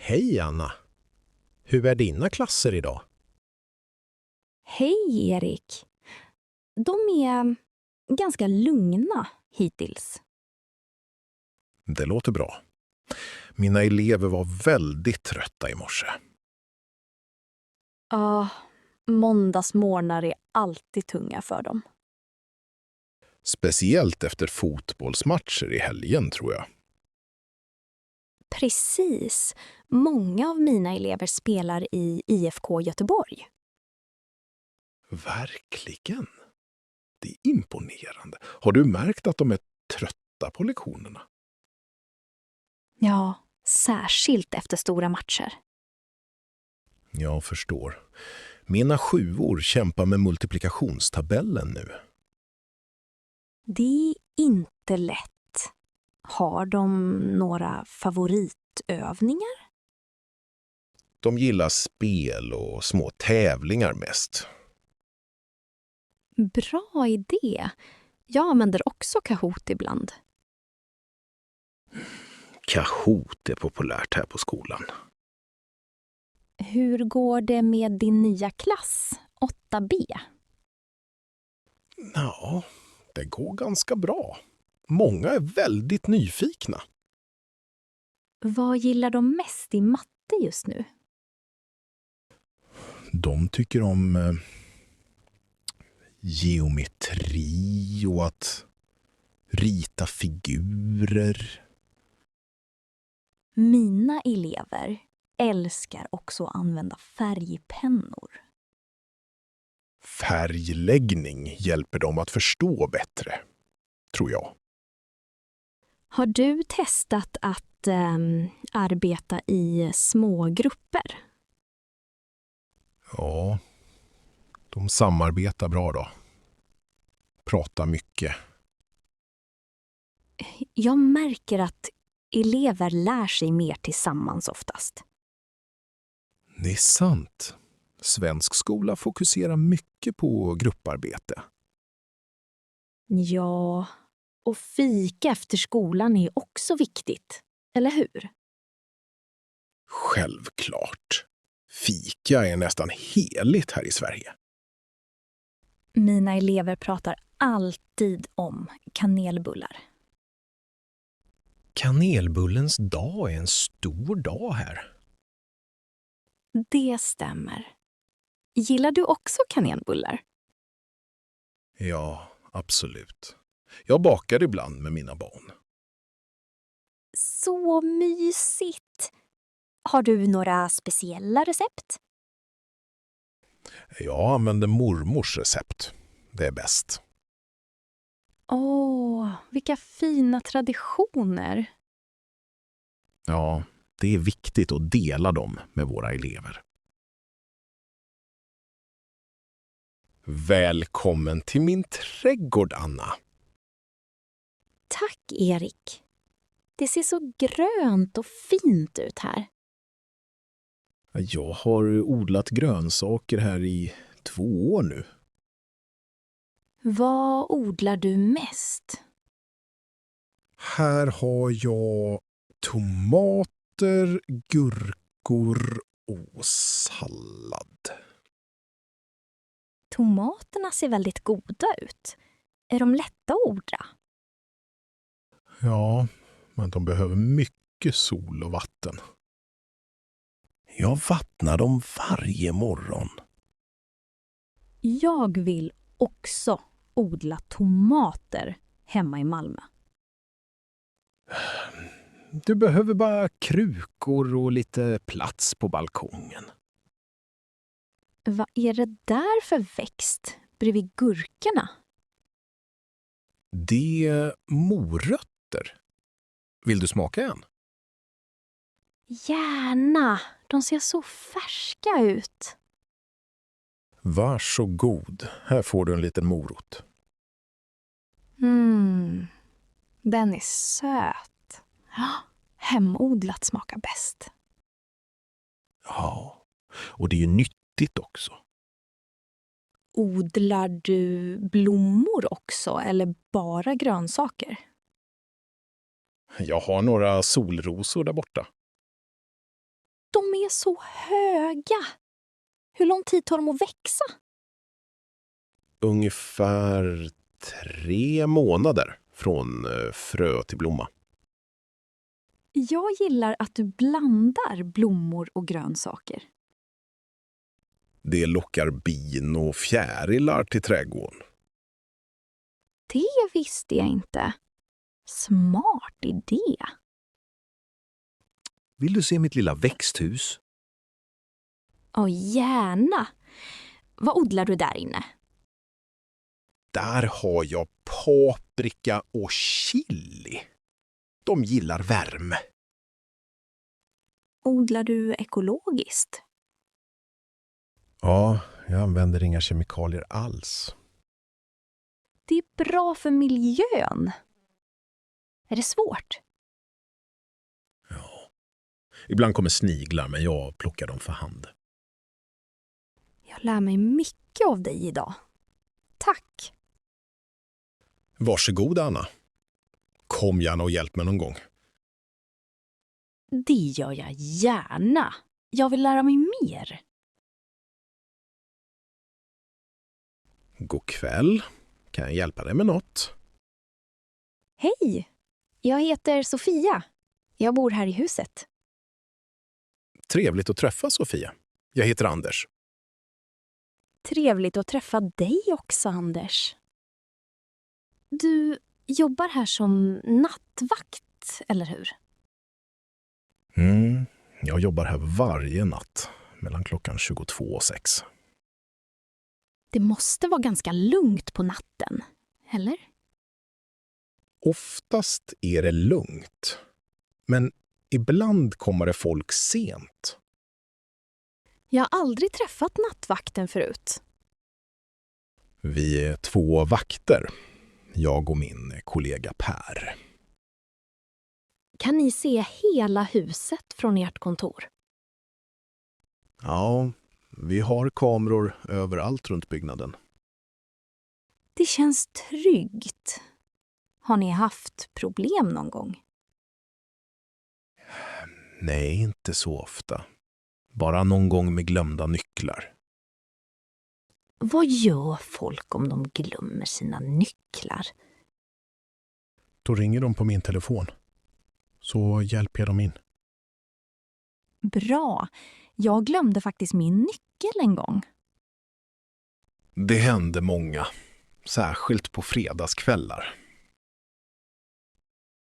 Hej Anna! Hur är dina klasser idag? Hej Erik! De är ganska lugna hittills. Det låter bra. Mina elever var väldigt trötta i morse. Ja, måndagsmorgnar är alltid tunga för dem. Speciellt efter fotbollsmatcher i helgen, tror jag. Precis. Många av mina elever spelar i IFK Göteborg. Verkligen. Det är imponerande. Har du märkt att de är trötta på lektionerna? Ja, särskilt efter stora matcher. Jag förstår. Mina 7-or kämpar med multiplikationstabellen nu. Det är inte lätt. Har de några favoritövningar? De gillar spel och små tävlingar mest. Bra idé. Jag använder också Kahoot ibland. Kahoot är populärt här på skolan. Hur går det med din nya klass, 8B? Ja, det går ganska bra. Många är väldigt nyfikna. Vad gillar de mest i matte just nu? De tycker om geometri och att rita figurer. Mina elever älskar också att använda färgpennor. Färgläggning hjälper dem att förstå bättre, tror jag. Har du testat att arbeta i små grupper? Ja, de samarbetar bra då. Pratar mycket. Jag märker att elever lär sig mer tillsammans oftast. Det är sant. Svensk skola fokuserar mycket på grupparbete. Ja, och fika efter skolan är också viktigt, eller hur? Självklart. Fika är nästan heligt här i Sverige. Mina elever pratar alltid om kanelbullar. Kanelbullens dag är en stor dag här. Det stämmer. Gillar du också kanelbullar? Ja, absolut. Jag bakar ibland med mina barn. Så mysigt! Har du några speciella recept? Jag använder mormors recept. Det är bäst. Åh, vilka fina traditioner! Ja, det är viktigt att dela dem med våra elever. Välkommen till min trädgård, Anna. Tack, Erik. Det ser så grönt och fint ut här. Jag har odlat grönsaker här i 2 år nu. Vad odlar du mest? Här har jag tomater, gurkor och sallad. Tomaterna ser väldigt goda ut. Är de lätta att odla? Ja, men de behöver mycket sol och vatten. Jag vattnar dem varje morgon. Jag vill också odla tomater hemma i Malmö. Du behöver bara krukor och lite plats på balkongen. Vad är det där för växt bredvid gurkorna? Det är morötter. Vill du smaka en? Gärna! De ser så färska ut. Varsågod. Här får du en liten morot. Den är söt. Hemodlat smakar bäst. Ja, och det är ju nyttigt också. Odlar du blommor också eller bara grönsaker? Jag har några solrosor där borta. De är så höga. Hur lång tid tar de att växa? Ungefär 3 månader från frö till blomma. Jag gillar att du blandar blommor och grönsaker. Det lockar bin och fjärilar till trädgården. Det visste jag inte. Smart idé. Vill du se mitt lilla växthus? Gärna. Vad odlar du där inne? Där har jag paprika och chili. De gillar värme. Odlar du ekologiskt? Ja, jag använder inga kemikalier alls. Det är bra för miljön. Är det svårt? Ja. Ibland kommer sniglar, men jag plockar dem för hand. Jag lär mig mycket av dig idag. Tack. Varsågod, Anna. Kom gärna och hjälp mig någon gång. Det gör jag gärna. Jag vill lära mig mer. God kväll. Kan jag hjälpa dig med något? Hej! Jag heter Sofia. Jag bor här i huset. Trevligt att träffa, Sofia. Jag heter Anders. Trevligt att träffa dig också, Anders. Du jobbar här som nattvakt, eller hur? Jag jobbar här varje natt mellan klockan 22 och 6. Det måste vara ganska lugnt på natten, eller? Oftast är det lugnt. Men ibland kommer det folk sent. Jag har aldrig träffat nattvakten förut. Vi är 2 vakter. Jag och min kollega Per. Kan ni se hela huset från ert kontor? Ja, vi har kameror överallt runt byggnaden. Det känns tryggt. Har ni haft problem någon gång? Nej, inte så ofta. Bara någon gång med glömda nycklar. Vad gör folk om de glömmer sina nycklar? Då ringer de på min telefon. Så hjälper jag dem in. Bra. Jag glömde faktiskt min nyckel en gång. Det hände många. Särskilt på fredagskvällar.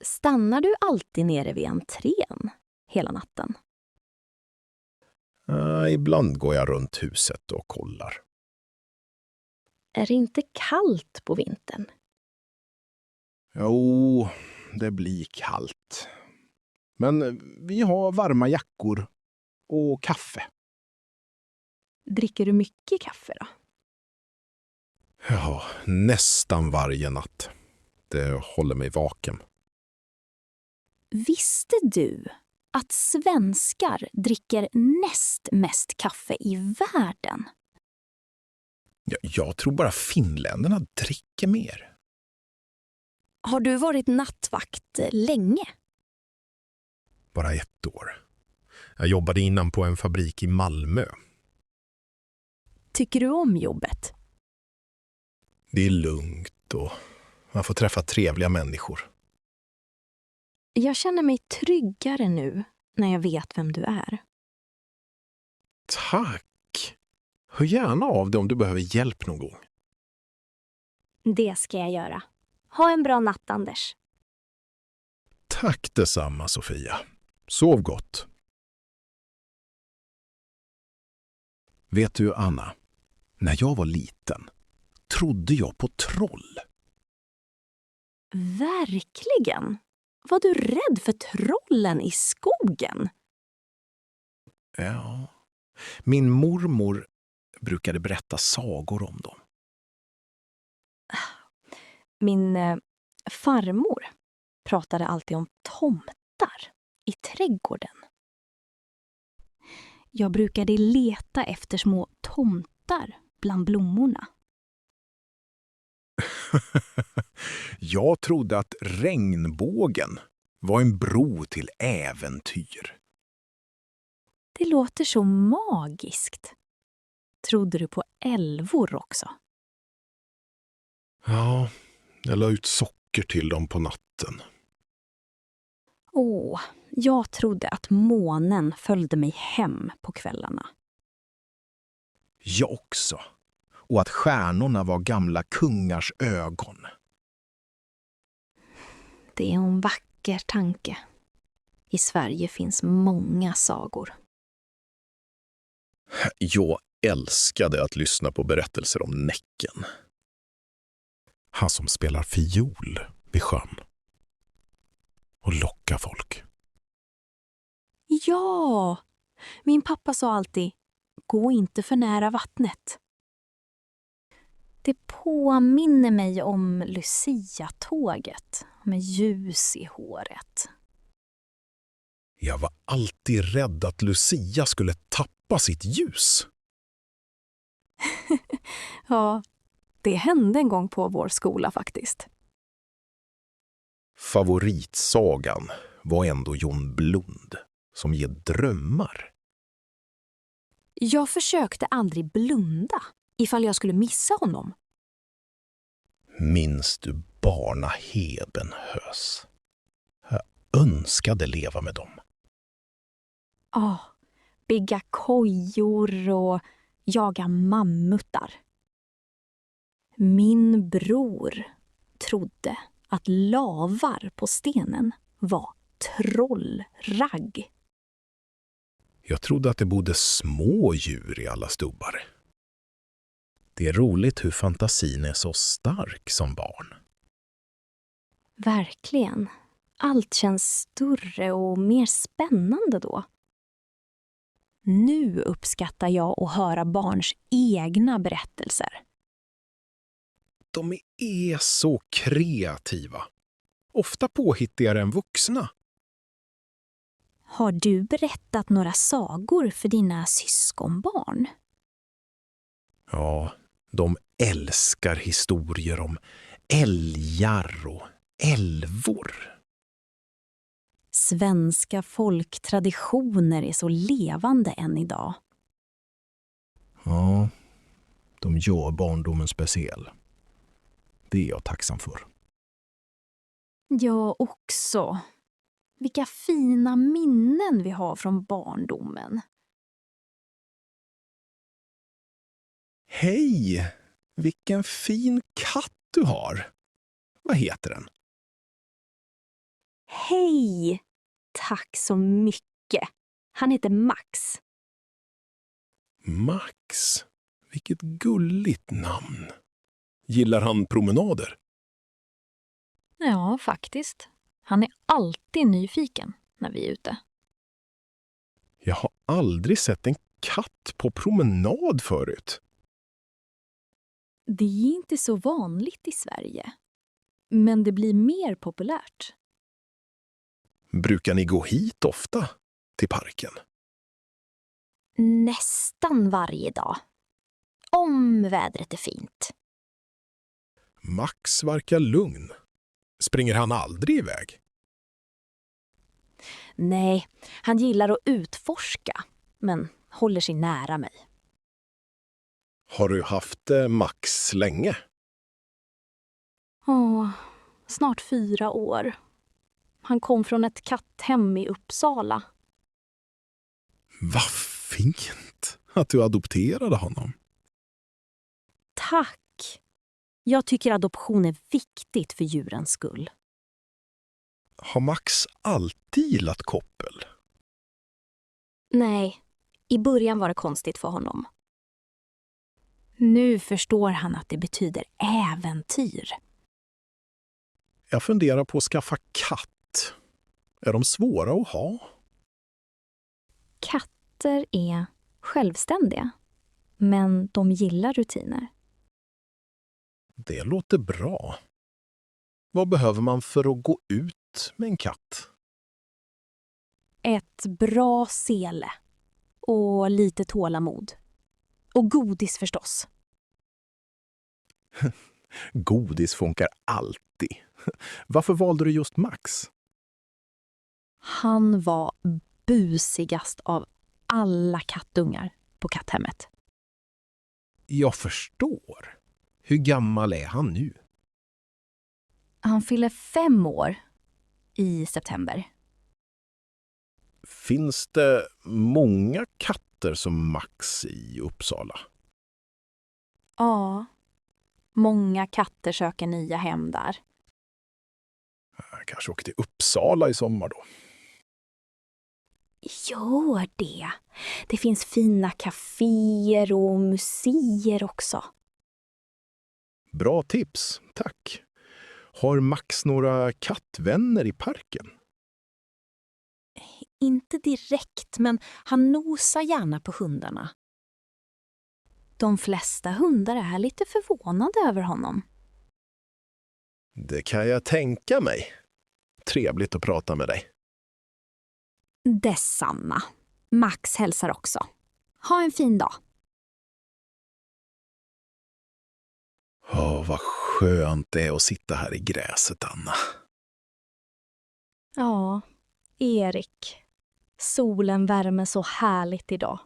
Stannar du alltid nere vid entrén hela natten? Ibland går jag runt huset och kollar. Är det inte kallt på vintern? Jo, det blir kallt. Men vi har varma jackor och kaffe. Dricker du mycket kaffe då? Ja, nästan varje natt. Det håller mig vaken. Visste du att svenskar dricker näst mest kaffe i världen? Jag tror bara finländarna dricker mer. Har du varit nattvakt länge? Bara 1 år. Jag jobbade innan på en fabrik i Malmö. Tycker du om jobbet? Det är lugnt och man får träffa trevliga människor. Jag känner mig tryggare nu när jag vet vem du är. Tack! Hör gärna av dig om du behöver hjälp någon gång. Det ska jag göra. Ha en bra natt, Anders. Tack detsamma, Sofia. Sov gott. Vet du, Anna, när jag var liten trodde jag på troll. Verkligen? Var du rädd för trollen i skogen? Ja. Min mormor brukade berätta sagor om dem. Min farmor pratade alltid om tomtar i trädgården. Jag brukade leta efter små tomtar bland blommorna. Jag trodde att regnbågen var en bro till äventyr. Det låter så magiskt. Trodde du på älvor också? Ja, jag la ut socker till dem på natten. Jag trodde att månen följde mig hem på kvällarna. Jag också. Och att stjärnorna var gamla kungars ögon. Det är en vacker tanke. I Sverige finns många sagor. Jag älskade att lyssna på berättelser om Näcken. Han som spelar fiol vid sjön. Och lockar folk. Ja! Min pappa sa alltid, gå inte för nära vattnet. Det påminner mig om Lucia-tåget med ljus i håret. Jag var alltid rädd att Lucia skulle tappa sitt ljus. Ja, det hände en gång på vår skola faktiskt. Favoritsagan var ändå John Blund, som ger drömmar. Jag försökte aldrig blunda ifall jag skulle missa honom. Minns du barna Hebenhös? Jag önskade leva med dem. Bygga kojor och jaga mammutar. Min bror trodde att lavar på stenen var trollragg. Jag trodde att det bodde små djur i alla stubbar. Det är roligt hur fantasin är så stark som barn. Verkligen. Allt känns större och mer spännande då. Nu uppskattar jag att höra barns egna berättelser. De är så kreativa. Ofta påhittigare än vuxna. Har du berättat några sagor för dina syskonbarn? Ja, de älskar historier om älgar och älvor. Svenska folktraditioner är så levande än idag. Ja, de gör barndomen speciell. Det är jag tacksam för. Jag också. Vilka fina minnen vi har från barndomen. Hej! Vilken fin katt du har. Vad heter den? Hej! Tack så mycket. Han heter Max. Max. Vilket gulligt namn. Gillar han promenader? Ja, faktiskt. Han är alltid nyfiken när vi är ute. Jag har aldrig sett en katt på promenad förut. Det är inte så vanligt i Sverige. Men det blir mer populärt. Brukar ni gå hit ofta till parken? Nästan varje dag. Om vädret är fint. Max verkar lugn. Springer han aldrig iväg? Nej, han gillar att utforska, men håller sig nära mig. Har du haft Max länge? Snart 4 år. Han kom från ett katthem i Uppsala. Vad fint att du adopterade honom. Tack! Jag tycker adoption är viktigt för djurens skull. Har Max alltid gillat koppel? Nej, i början var det konstigt för honom. Nu förstår han att det betyder äventyr. Jag funderar på att skaffa katt. Är de svåra att ha? Katter är självständiga, men de gillar rutiner. Det låter bra. Vad behöver man för att gå ut med en katt? Ett bra sele och lite tålamod. Och godis förstås. Godis funkar alltid. Varför valde du just Max? Han var busigast av alla kattungar på katthemmet. Jag förstår. Hur gammal är han nu? Han fyller 5 år i september. Finns det många katter som Max i Uppsala? Ja, många katter söker nya hem där. Jag kanske åker till Uppsala i sommar då. Gör det. Det finns fina kaféer och museer också. Bra tips, tack. Har Max några kattvänner i parken? Inte direkt, men han nosar gärna på hundarna. De flesta hundar är lite förvånade över honom. Det kan jag tänka mig. Trevligt att prata med dig. Detsamma. Max hälsar också. Ha en fin dag. Vad skönt det är att sitta här i gräset, Anna. Ja, Erik. Solen värmer så härligt idag.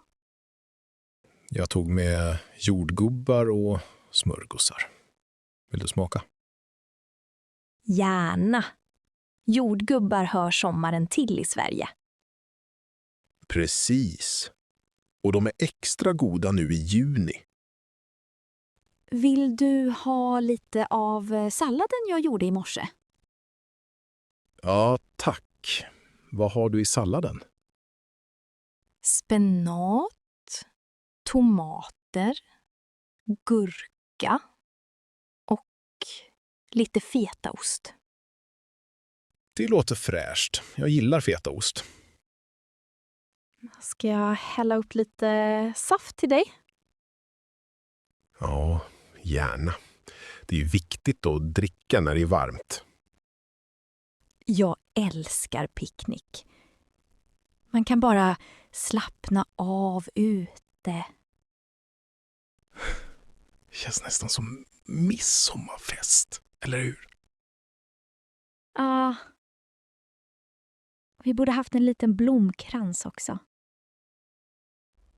Jag tog med jordgubbar och smörgåsar. Vill du smaka? Gärna. Jordgubbar hör sommaren till i Sverige. Precis. Och de är extra goda nu i juni. Vill du ha lite av salladen jag gjorde i morse? Ja, tack. Vad har du i salladen? Spenat, tomater, gurka och lite fetaost. Det låter fräscht. Jag gillar fetaost. Ska jag hälla upp lite saft till dig? Ja, gärna. Det är ju viktigt att dricka när det är varmt. Jag älskar picknick. Man kan bara slappna av ute. Det känns nästan som midsommarfest, eller hur? Vi borde haft en liten blomkrans också.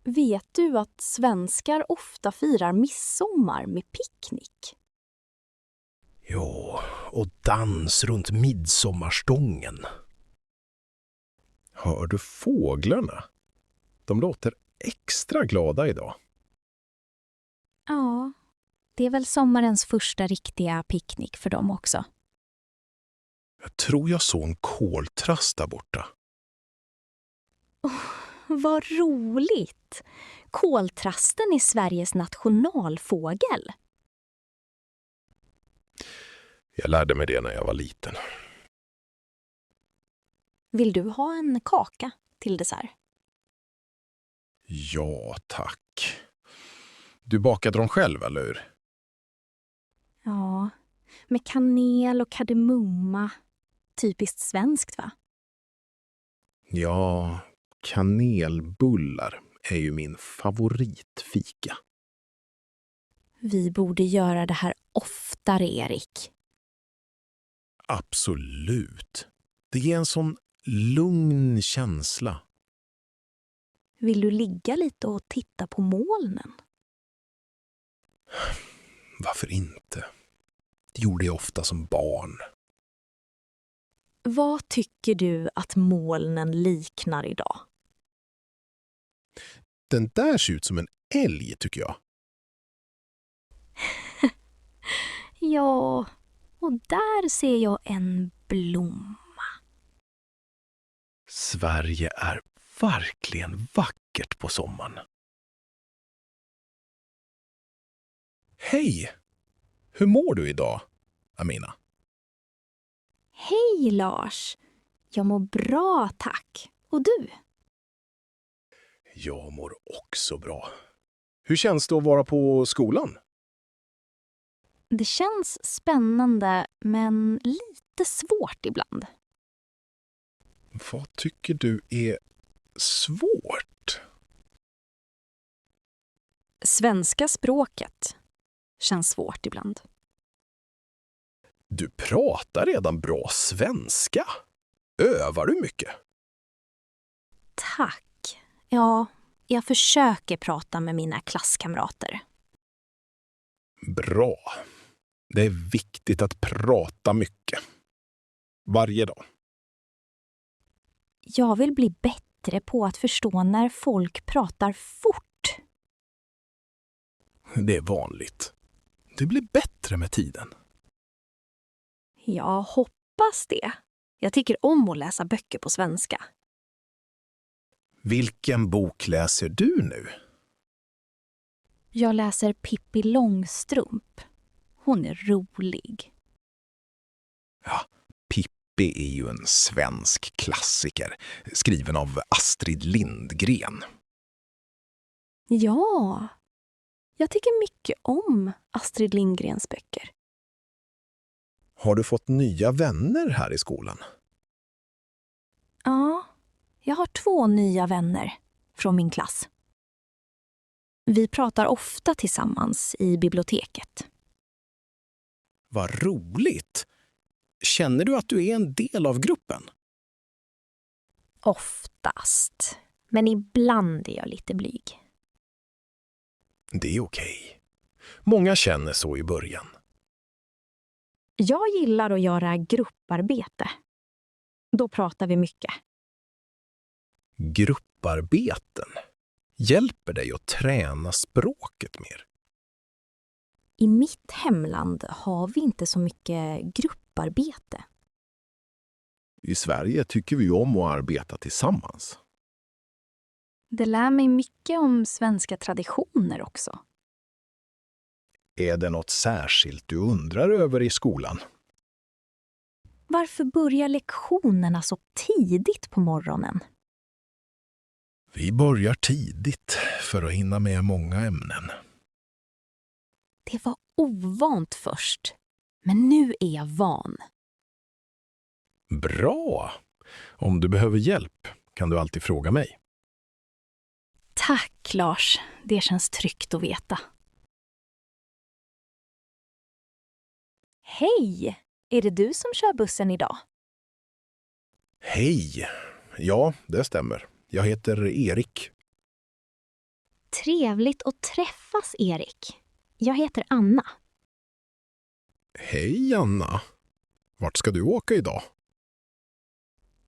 Vet du att svenskar ofta firar midsommar med picknick? Ja, och dans runt midsommarstången. Hör du fåglarna? De låter extra glada idag. Ja, det är väl sommarens första riktiga picknick för dem också. Jag tror jag såg en koltrast där borta. Vad roligt! Koltrasten är Sveriges nationalfågel. Jag lärde mig det när jag var liten. Vill du ha en kaka till dessert? Ja, tack. Du bakade dem själv, eller hur? Ja, med kanel och kardemumma. Typiskt svenskt, va? Ja, kanelbullar är ju min favoritfika. Vi borde göra det här oftare, Erik. Absolut. Det ger en sån lugn känsla. Vill du ligga lite och titta på molnen? Varför inte? Det gjorde jag ofta som barn. Vad tycker du att molnen liknar idag? Den där ser ut som en älg, tycker jag. Ja, och där ser jag en blomma. Sverige är verkligen vackert på sommaren. Hej! Hur mår du idag, Amina? Hej Lars! Jag mår bra, tack. Och du? Jag mår också bra. Hur känns det att vara på skolan? Det känns spännande, men lite svårt ibland. Vad tycker du är svårt? Svenska språket känns svårt ibland. Du pratar redan bra svenska. Övar du mycket? Tack. Ja, Jag försöker prata med mina klasskamrater. Bra. Det är viktigt att prata mycket. Varje dag. Jag vill bli bättre på att förstå när folk pratar fort. Det är vanligt. Du blir bättre med tiden. Jag hoppas det. Jag tycker om att läsa böcker på svenska. Vilken bok läser du nu? Jag läser Pippi Långstrump. Hon är rolig. Ja, Pippi är ju en svensk klassiker, skriven av Astrid Lindgren. Ja, jag tycker mycket om Astrid Lindgrens böcker. Har du fått nya vänner här i skolan? Ja, jag har 2 nya vänner från min klass. Vi pratar ofta tillsammans i biblioteket. Vad roligt! Känner du att du är en del av gruppen? Oftast, men ibland är jag lite blyg. Det är okej. Många känner så i början. Jag gillar att göra grupparbete. Då pratar vi mycket. Grupparbeten hjälper dig att träna språket mer. I mitt hemland har vi inte så mycket grupparbete. I Sverige tycker vi om att arbeta tillsammans. Det lär mig mycket om svenska traditioner också. Är det något särskilt du undrar över i skolan? Varför börjar lektionerna så tidigt på morgonen? Vi börjar tidigt för att hinna med många ämnen. Det var ovant först, men nu är jag van. Bra! Om du behöver hjälp kan du alltid fråga mig. Tack, Lars. Det känns tryggt att veta. Hej! Är det du som kör bussen idag? Hej! Ja, det stämmer. Jag heter Erik. Trevligt att träffas, Erik. Jag heter Anna. Hej, Anna. Vart ska du åka idag?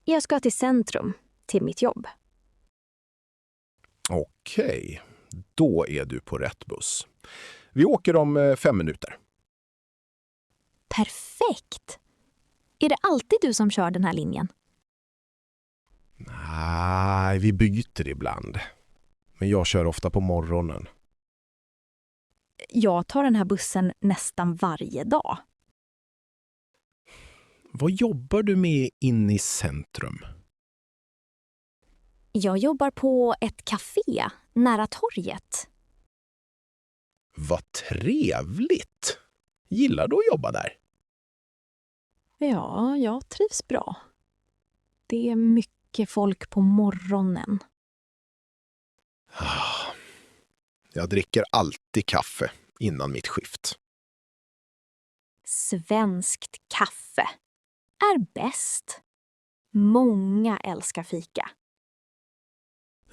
Jag ska till centrum, till mitt jobb. Okej, då är du på rätt buss. Vi åker om 5 minuter. Perfekt! Är det alltid du som kör den här linjen? Nej, vi byter ibland. Men jag kör ofta på morgonen. Jag tar den här bussen nästan varje dag. Vad jobbar du med inne i centrum? Jag jobbar på ett café nära torget. Vad trevligt! Gillar du att jobba där? Ja, jag trivs bra. Det är mycket folk på morgonen. Jag dricker alltid kaffe innan mitt skift. Svenskt kaffe är bäst. Många älskar fika.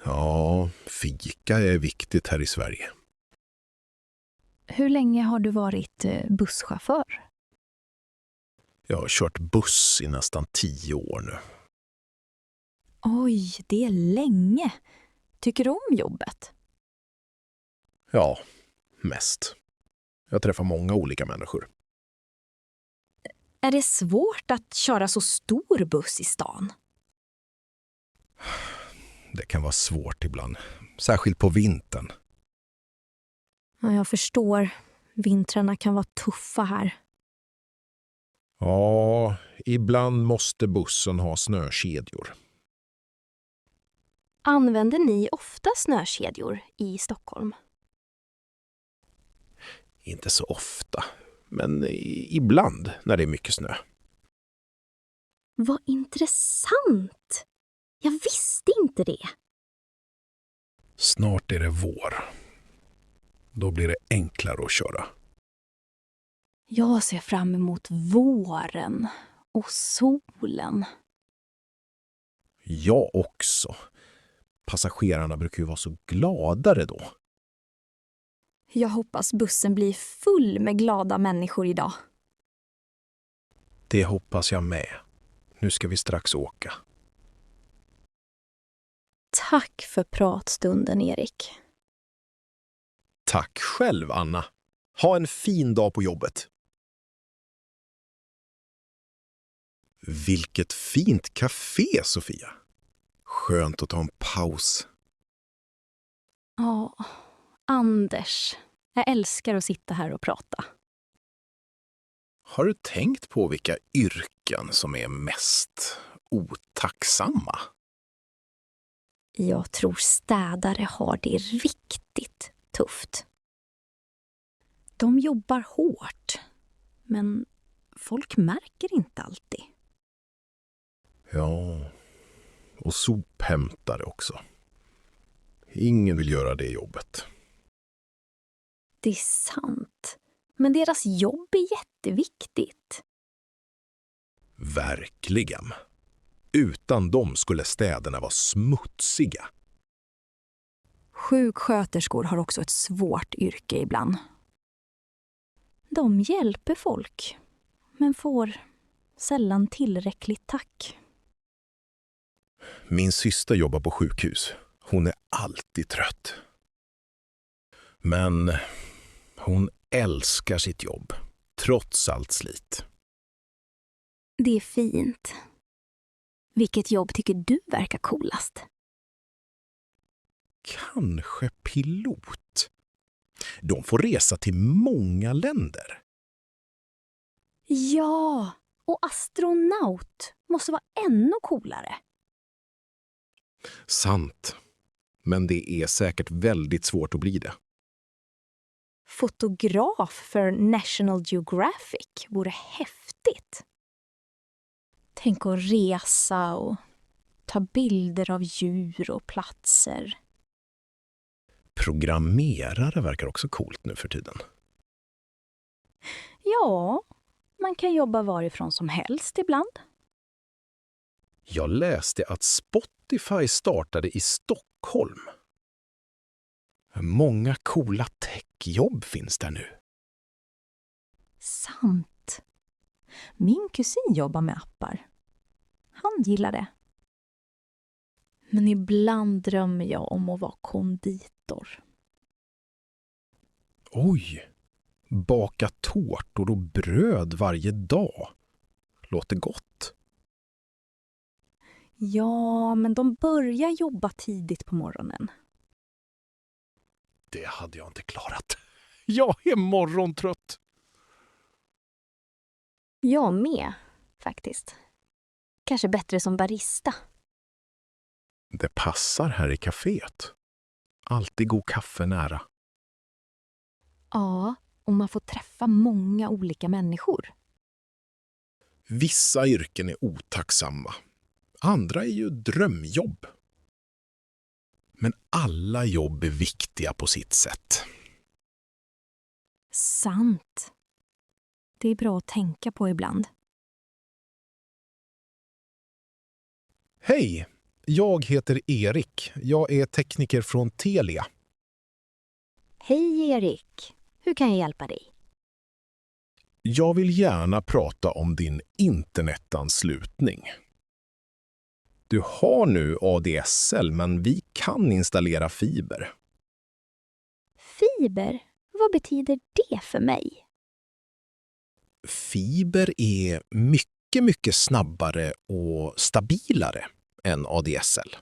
Ja, fika är viktigt här i Sverige. Hur länge har du varit busschaufför? Jag har kört buss i nästan 10 år nu. Oj, det är länge. Tycker du om jobbet? Ja, mest. Jag träffar många olika människor. Är det svårt att köra så stor buss i stan? Det kan vara svårt ibland, särskilt på vintern. Ja, jag förstår. Vintrarna kan vara tuffa här. Ja, ibland måste bussen ha snökedjor. Använder ni ofta snökedjor i Stockholm? Inte så ofta, men ibland när det är mycket snö. Vad intressant! Jag visste inte det. Snart är det vår. Då blir det enklare att köra. Jag ser fram emot våren och solen. Jag också. Passagerarna brukar ju vara så gladare då. Jag hoppas bussen blir full med glada människor idag. Det hoppas jag med. Nu ska vi strax åka. Tack för pratstunden, Erik. Tack själv, Anna. Ha en fin dag på jobbet. Vilket fint café, Sofia. Skönt att ta en paus. Ja, Anders. Jag älskar att sitta här och prata. Har du tänkt på vilka yrken som är mest otacksamma? Jag tror städare har det riktigt tufft. De jobbar hårt, men folk märker inte alltid. Ja, och sophämtare också. Ingen vill göra det jobbet. Det är sant, men deras jobb är jätteviktigt. Verkligen. Utan dem skulle städerna vara smutsiga. Sjuksköterskor har också ett svårt yrke ibland. De hjälper folk, men får sällan tillräckligt tack. Min syster jobbar på sjukhus. Hon är alltid trött. Men hon älskar sitt jobb, trots allt slit. Det är fint. Vilket jobb tycker du verkar coolast? Kanske pilot. De får resa till många länder. Ja, och astronaut måste vara ännu coolare. Sant. Men det är säkert väldigt svårt att bli det. Fotograf för National Geographic vore häftigt. Tänk att resa och ta bilder av djur och platser. Programmerare verkar också coolt nu för tiden. Ja, man kan jobba varifrån som helst ibland. Jag läste att Spotify startade i Stockholm. Många coola techjobb finns där nu. Sant. Min kusin jobbar med appar. Han gillar det. Men ibland drömmer jag om att vara konditor. Oj, baka tårtor och bröd varje dag. Låter gott. Ja, men de börjar jobba tidigt på morgonen. Det hade jag inte klarat. Jag är morgontrött. Jag med, faktiskt. Kanske bättre som barista. Det passar här i kaféet. Alltid god kaffe nära. Ja, och man får träffa många olika människor. Vissa yrken är otacksamma. Andra är ju drömjobb. Men alla jobb är viktiga på sitt sätt. Sant. Det är bra att tänka på ibland. Hej, jag heter Erik. Jag är tekniker från Telia. Hej Erik, hur kan jag hjälpa dig? Jag vill gärna prata om din internetanslutning. Du har nu ADSL, men vi kan installera fiber. Fiber? Vad betyder det för mig? Fiber är mycket snabbare och stabilare än ADSL.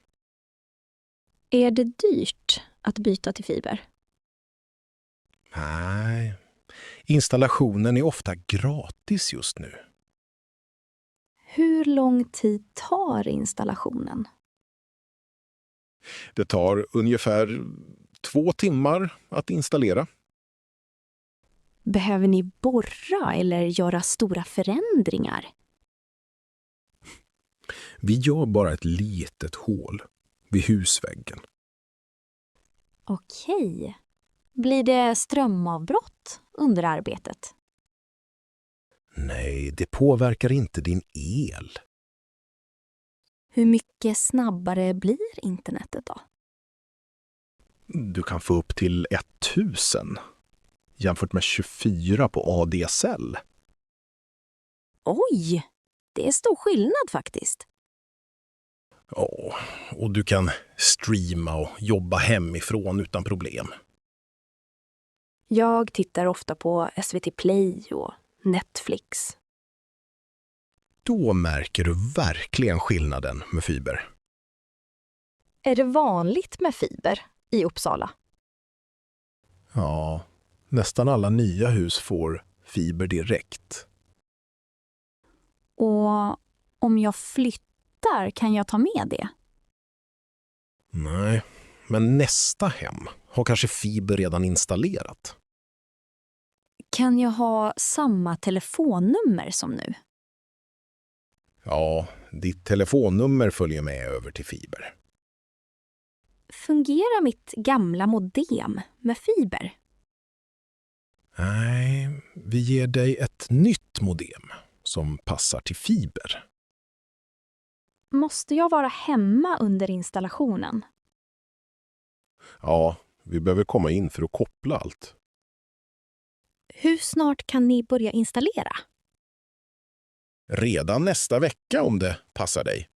Är det dyrt att byta till fiber? Nej, installationen är ofta gratis just nu. Hur lång tid tar installationen? Det tar ungefär 2 timmar att installera. Behöver ni borra eller göra stora förändringar? Vi gör bara ett litet hål vid husväggen. Okej. Blir det strömavbrott under arbetet? Nej, det påverkar inte din el. Hur mycket snabbare blir internetet då? Du kan få upp till 1000 jämfört med 24 på ADSL. Oj, det är stor skillnad faktiskt. Ja, och du kan streama och jobba hemifrån utan problem. Jag tittar ofta på SVT Play och Netflix. Då märker du verkligen skillnaden med fiber. Är det vanligt med fiber i Uppsala? Ja, nästan alla nya hus får fiber direkt. Och om jag flyttar, kan jag ta med det? Nej, men nästa hem har kanske fiber redan installerat. Kan jag ha samma telefonnummer som nu? Ja, ditt telefonnummer följer med över till fiber. Fungerar mitt gamla modem med fiber? Nej, vi ger dig ett nytt modem som passar till fiber. Måste jag vara hemma under installationen? Ja, vi behöver komma in för att koppla allt. Hur snart kan ni börja installera? Redan nästa vecka om det passar dig.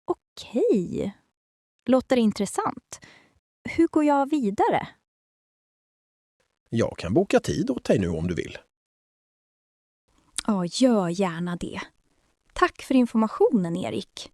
Okej. Låter intressant. Hur går jag vidare? Jag kan boka tid åt dig nu om du vill. Ja, gör gärna det. Tack för informationen, Erik.